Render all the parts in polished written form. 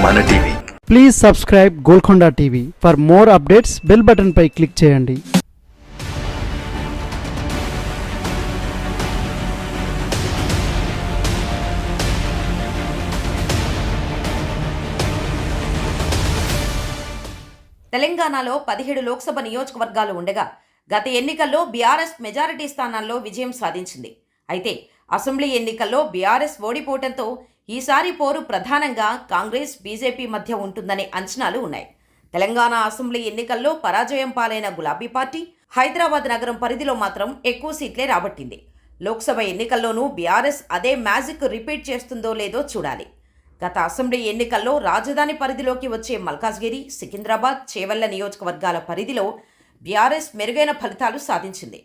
మన TV. Please subscribe Golconda TV. For more updates bell button పై click చేయండి. తెలంగాణలో 17 లోక్సభ నియోజకవర్గాలు ఉండగా గత ఎన్నికల్లో బీఆర్ఎస్ మెజారిటీ స్థానాల్లో విజయం సాధించింది. అయితే అసెంబ్లీ ఎన్నికల్లో బీఆర్ఎస్ ఓడిపోవడంతో ఈసారి పోరు ప్రధానంగా కాంగ్రెస్ బీజేపీ మధ్య ఉంటుందనే అంచనాలు ఉన్నాయి. తెలంగాణ అసెంబ్లీ ఎన్నికల్లో పరాజయం పాలైన గులాబీ పార్టీ హైదరాబాద్ నగరం పరిధిలో మాత్రం ఎక్కువ సీట్లే రాబట్టింది. లోక్సభ ఎన్నికల్లోనూ బీఆర్ఎస్ అదే మ్యాజిక్ రిపీట్ చేస్తుందో లేదో చూడాలి. గత అసెంబ్లీ ఎన్నికల్లో రాజధాని పరిధిలోకి వచ్చే మల్కాజ్గిరి, సికింద్రాబాద్, చేవెళ్ల నియోజకవర్గాల పరిధిలో బీఆర్ఎస్ మెరుగైన ఫలితాలు సాధించింది.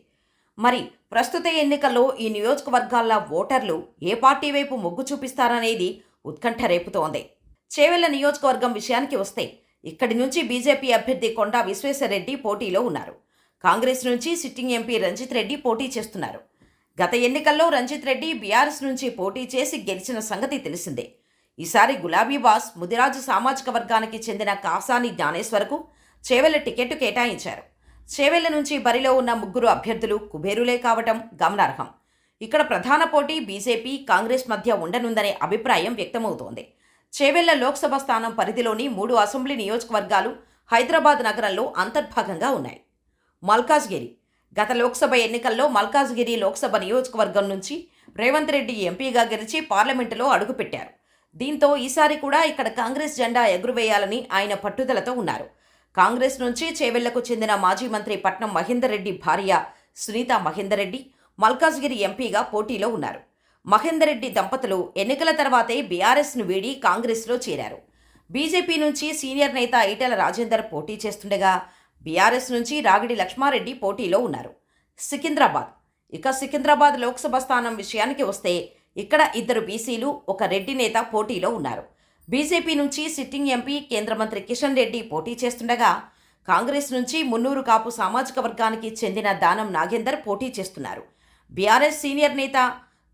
మరి ప్రస్తుత ఎన్నికల్లో ఈ నియోజకవర్గాల ఓటర్లు ఏ పార్టీ వైపు మొగ్గు చూపిస్తారనేది ఉత్కంఠ రేపుతోంది. చేవెళ్ల నియోజకవర్గం విషయానికి వస్తే ఇక్కడి నుంచి బీజేపీ అభ్యర్థి కొండా విశ్వేశ్వరరెడ్డి పోటీలో ఉన్నారు. కాంగ్రెస్ నుంచి సిట్టింగ్ ఎంపీ రంజిత్ రెడ్డి పోటీ చేస్తున్నారు. గత ఎన్నికల్లో రంజిత్ రెడ్డి బీఆర్ఎస్ నుంచి పోటీ చేసి గెలిచిన సంగతి తెలిసిందే. ఈసారి గులాబీ బాస్ ముదిరాజు సామాజిక వర్గానికి చెందిన కాసాని జ్ఞానేశ్వర్కు చేవెళ్ల టికెట్ కేటాయించారు. చేవెళ్ల నుంచి బరిలో ఉన్న ముగ్గురు అభ్యర్థులు కుబేరులే కావటం గమనార్హం. ఇక్కడ ప్రధాన పోటీ బీజేపీ, కాంగ్రెస్ మధ్య ఉండనుందనే అభిప్రాయం వ్యక్తమవుతోంది. చేవెళ్ల లోక్సభ స్థానం పరిధిలోని 3 అసెంబ్లీ నియోజకవర్గాలు హైదరాబాద్ నగరంలో అంతర్భాగంగా ఉన్నాయి. మల్కాజ్గిరి గత లోక్సభ ఎన్నికల్లో మల్కాజ్గిరి లోక్సభ నియోజకవర్గం నుంచి రేవంత్ రెడ్డి ఎంపీగా గెలిచి పార్లమెంటులో అడుగుపెట్టారు. దీంతో ఈసారి కూడా ఇక్కడ కాంగ్రెస్ జెండా ఎగురువేయాలని ఆయన పట్టుదలతో ఉన్నారు. కాంగ్రెస్ నుంచి చేవెళ్లకు చెందిన మాజీ మంత్రి పట్నం మహేందర్ రెడ్డి భార్య సునీతా మహేందర్ రెడ్డి మల్కాజ్గిరి ఎంపీగా పోటీలో ఉన్నారు. మహేందర్ రెడ్డి దంపతులు ఎన్నికల తర్వాతే బీఆర్ఎస్ను వీడి కాంగ్రెస్లో చేరారు. బీజేపీ నుంచి సీనియర్ నేత ఈటెల రాజేందర్ పోటీ చేస్తుండగా బీఆర్ఎస్ నుంచి రాగిడి లక్ష్మారెడ్డి పోటీలో ఉన్నారు. సికింద్రాబాద్ లోక్సభ స్థానం విషయానికి వస్తే ఇక్కడ 2 బీసీలు, 1 రెడ్డి నేత పోటీలో ఉన్నారు. బీజేపీ నుంచి సిట్టింగ్ ఎంపీ కేంద్ర మంత్రి కిషన్ రెడ్డి పోటీ చేస్తుండగా కాంగ్రెస్ నుంచి మున్నూరు కాపు సామాజిక వర్గానికి చెందిన దానం నాగేందర్ పోటీ చేస్తున్నారు. బీఆర్ఎస్ సీనియర్ నేత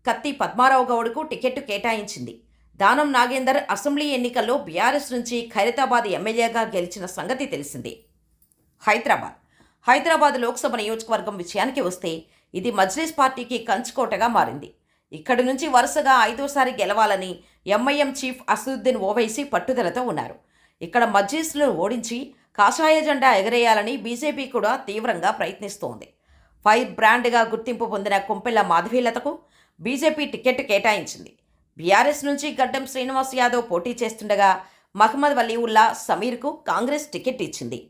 కత్తి పద్మారావు గౌడ్కు టికెట్ కేటాయించింది. దానం నాగేందర్ అసెంబ్లీ ఎన్నికల్లో బీఆర్ఎస్ నుంచి ఖైరతాబాద్ ఎమ్మెల్యేగా గెలిచిన సంగతి తెలిసిందే. హైదరాబాద్ లోక్సభ నియోజకవర్గం విషయానికి వస్తే ఇది మజ్లిస్ పార్టీకి కంచుకోటగా మారింది. ఇక్కడి నుంచి వరుసగా 5వసారి గెలవాలని ఎంఐఎం చీఫ్ అసదుద్దీన్ ఓవైసీ పట్టుదలతో ఉన్నారు. ఇక్కడ మజ్లిస్ను ఓడించి కాషాయ జెండా ఎగరేయాలని బీజేపీ కూడా తీవ్రంగా ప్రయత్నిస్తోంది. ఫైర్ బ్రాండ్గా గుర్తింపు పొందిన కొంపెల్ల మాధవీలతకు బీజేపీ టికెట్ కేటాయించింది. బీఆర్ఎస్ నుంచి గడ్డం శ్రీనివాస్ యాదవ్ పోటీ చేస్తుండగా మహమ్మద్ వలీవుల్లా సమీర్కు కాంగ్రెస్ టికెట్ ఇచ్చింది.